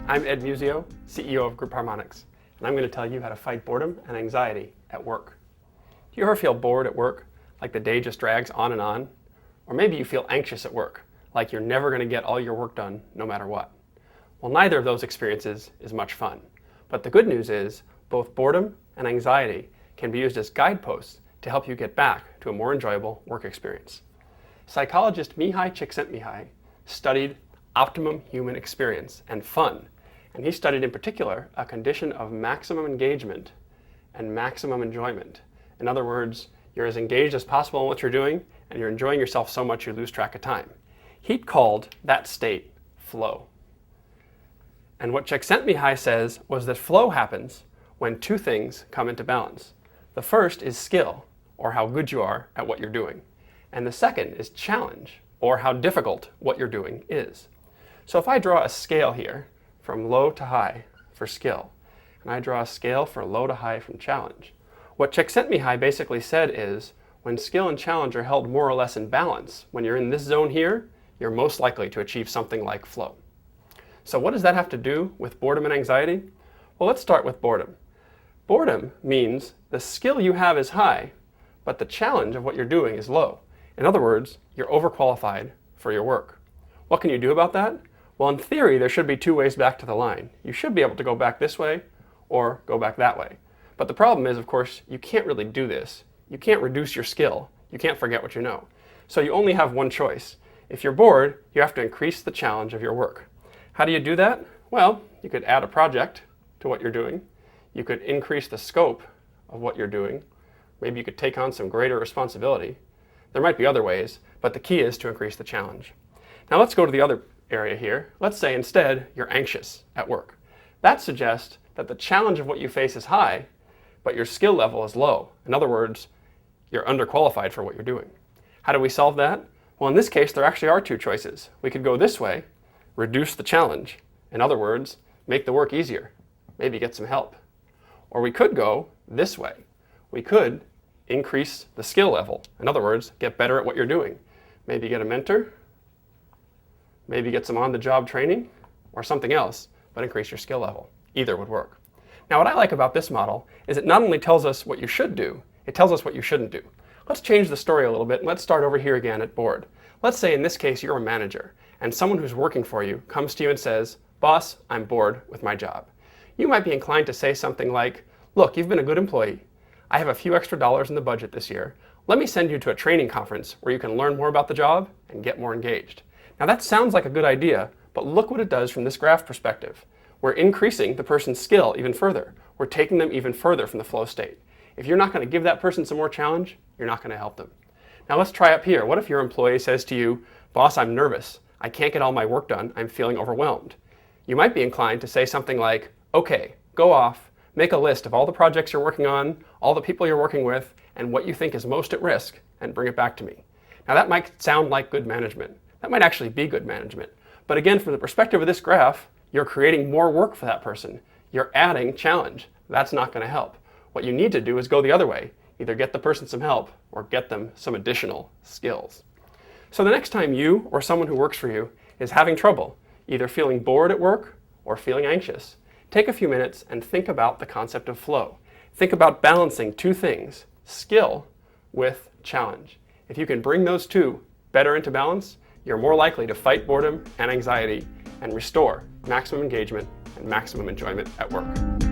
I'm Ed Musio, CEO of Group Harmonics, and I'm going to tell you how to fight boredom and anxiety at work. Do you ever feel bored at work, like the day just drags on and on? Or maybe you feel anxious at work, like you're never going to get all your work done no matter what. Well, neither of those experiences is much fun. But the good news is, both boredom and anxiety can be used as guideposts to help you get back to a more enjoyable work experience. Psychologist Mihai Csikszentmihalyi studied optimum human experience and fun, and he studied in particular a condition of maximum engagement and maximum enjoyment. In other words, you're as engaged as possible in what you're doing, and you're enjoying yourself so much you lose track of time. He called that state flow. And what Csikszentmihalyi says was that flow happens when two things come into balance. The first is skill, or how good you are at what you're doing. And the second is challenge, or how difficult what you're doing is. So if I draw a scale here from low to high for skill, and I draw a scale for low to high from challenge, what Csikszentmihalyi basically said is when skill and challenge are held more or less in balance, when you're in this zone here, you're most likely to achieve something like flow. So what does that have to do with boredom and anxiety? Well, let's start with boredom. Boredom means the skill you have is high, but the challenge of what you're doing is low. In other words, you're overqualified for your work. What can you do about that? Well, in theory, there should be two ways back to the line. You should be able to go back this way or go back that way. But the problem is, of course, you can't really do this. You can't reduce your skill. You can't forget what you know. So you only have one choice. If you're bored, you have to increase the challenge of your work. How do you do that? Well, you could add a project to what you're doing. You could increase the scope of what you're doing. Maybe you could take on some greater responsibility. There might be other ways, but the key is to increase the challenge. Now let's go to the other area here. Let's say instead you're anxious at work. That suggests that the challenge of what you face is high, but your skill level is low. In other words, you're underqualified for what you're doing. How do we solve that? Well, in this case, there actually are two choices. We could go this way, reduce the challenge. In other words, make the work easier, maybe get some help. Or we could go this way. We could increase the skill level. In other words, get better at what you're doing. Maybe get a mentor, maybe get some on-the-job training, or something else, but increase your skill level. Either would work. Now, what I like about this model is it not only tells us what you should do, it tells us what you shouldn't do. Let's change the story a little bit, and let's start over here again at bored. Let's say in this case you're a manager, and someone who's working for you comes to you and says, "Boss, I'm bored with my job." You might be inclined to say something like, "Look, you've been a good employee. I have a few extra dollars in the budget this year. Let me send you to a training conference where you can learn more about the job and get more engaged." Now that sounds like a good idea, but look what it does from this graph perspective. We're increasing the person's skill even further. We're taking them even further from the flow state. If you're not going to give that person some more challenge, you're not going to help them. Now let's try up here. What if your employee says to you, "Boss, I'm nervous. I can't get all my work done. I'm feeling overwhelmed." You might be inclined to say something like, "Okay, go off, make a list of all the projects you're working on, all the people you're working with, and what you think is most at risk, and bring it back to me." Now that might sound like good management. That might actually be good management. But again, from the perspective of this graph, you're creating more work for that person. You're adding challenge. That's not going to help. What you need to do is go the other way. Either get the person some help or get them some additional skills. So the next time you or someone who works for you is having trouble, either feeling bored at work or feeling anxious, take a few minutes and think about the concept of flow. Think about balancing two things, skill with challenge. If you can bring those two better into balance, you're more likely to fight boredom and anxiety and restore maximum engagement and maximum enjoyment at work.